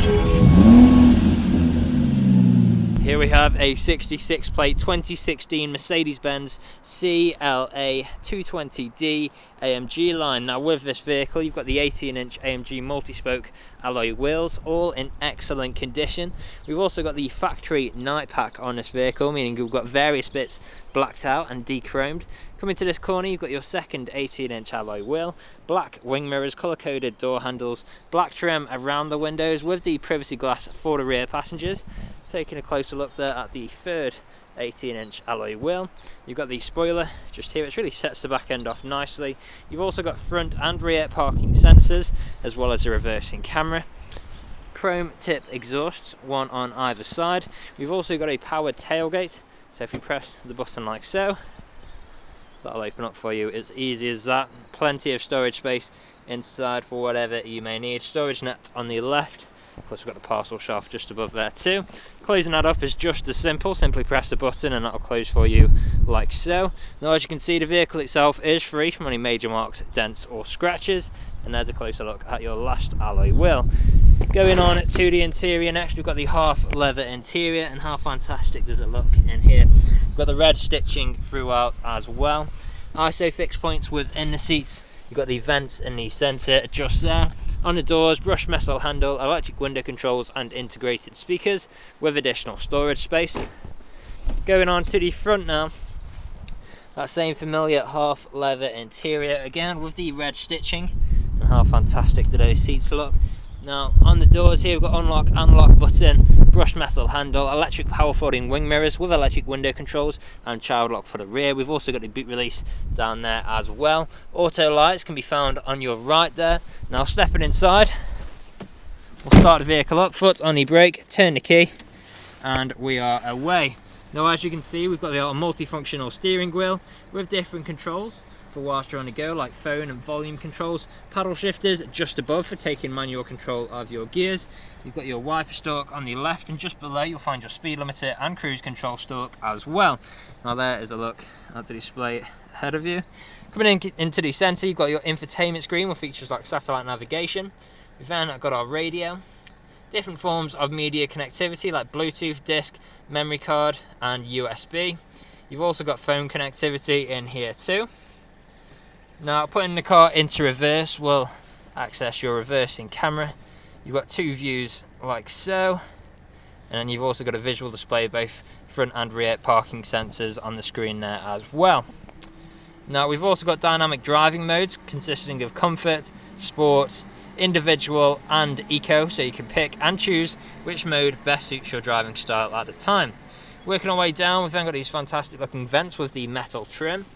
Here we have a 66 plate 2016 Mercedes-Benz CLA 220D AMG line. Now with this vehicle you've got the 18-inch AMG multi-spoke alloy wheels, all in excellent condition. We've also got the factory night pack on this vehicle, meaning you've got various bits blacked out and de-chromed. Coming to this corner you've got your second 18-inch alloy wheel, black wing mirrors, colour-coded door handles, black trim around the windows with the privacy glass for the rear passengers. Taking a closer look there at the third 18-inch alloy wheel, you've got the spoiler just here, which really sets the back end off nicely. You've also got front and rear parking sensors, as well as a reversing camera. Chrome tip exhausts, one on either side. We've also got a powered tailgate, so if you press the button like so, that'll open up for you as easy as that. Plenty of storage space inside for whatever you may need. Storage net on the left. Of course we've got the parcel shaft just above there too. Closing that up is just as simple, simply press the button and that'll close for you like so. Now as you can see, the vehicle itself is free from any major marks, dents or scratches, and there's a closer look at your last alloy wheel. Going on to the interior next, we've got the half leather interior, and how fantastic does it look in here. We've got the red stitching throughout as well. ISO fixed points within the seats. You've got the vents in the centre just there. On the doors, brushed metal handle, electric window controls and integrated speakers with additional storage space. Going on to the front now, that same familiar half leather interior again with the red stitching, and how fantastic do those seats look. Now on the doors here we've got unlock and lock button, brushed metal handle, electric power folding wing mirrors with electric window controls and child lock for the rear. We've also got the boot release down there as well. Auto lights can be found on your right there. Now stepping inside, we'll start the vehicle up, foot on the brake, turn the key, and we are away. Now as you can see we've got the multifunctional steering wheel with different controls for whilst you're on the go, like phone and volume controls, paddle shifters just above for taking manual control of your gears. You've got your wiper stalk on the left, and just below you'll find your speed limiter and cruise control stalk as well. Now there is a look at the display ahead of you. Coming into the centre you've got your infotainment screen with features like satellite navigation. We've then got our radio, different forms of media connectivity like Bluetooth, disc, memory card and USB. You've also got phone connectivity in here too. Now putting the car into reverse will access your reversing camera. You've got two views like so, and then you've also got a visual display of both front and rear parking sensors on the screen there as well. Now we've also got dynamic driving modes consisting of comfort, sport, individual and eco, so you can pick and choose which mode best suits your driving style at the time. Working our way down, we've then got these fantastic looking vents with the metal trim.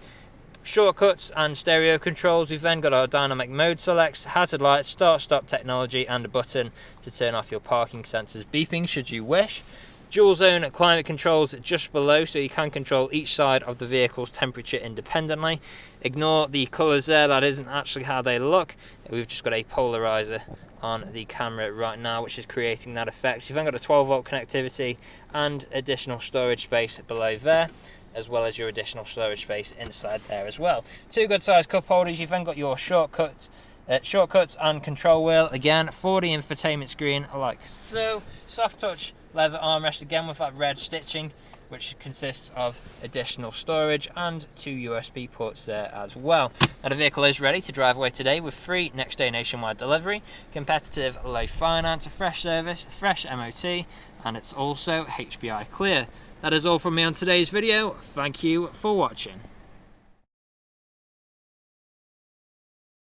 Shortcuts and stereo controls. We've then got our dynamic mode selects, hazard lights, start stop technology and a button to turn off your parking sensors beeping should you wish. Dual zone climate controls just below, so you can control each side of the vehicle's temperature independently. Ignore the colours there, that isn't actually how they look. We've just got a polarizer on the camera right now which is creating that effect. You've then got a 12 volt connectivity and additional storage space below there, as well as your additional storage space inside there as well. Two good sized cup holders. You've then got your shortcuts and control wheel again for the infotainment screen like so. Soft touch leather armrest again with that red stitching, which consists of additional storage and two USB ports there as well. Now the vehicle is ready to drive away today with free next day nationwide delivery, competitive low finance, a fresh service, fresh MOT, and it's also HPI clear. That is all from me on today's video. Thank you for watching.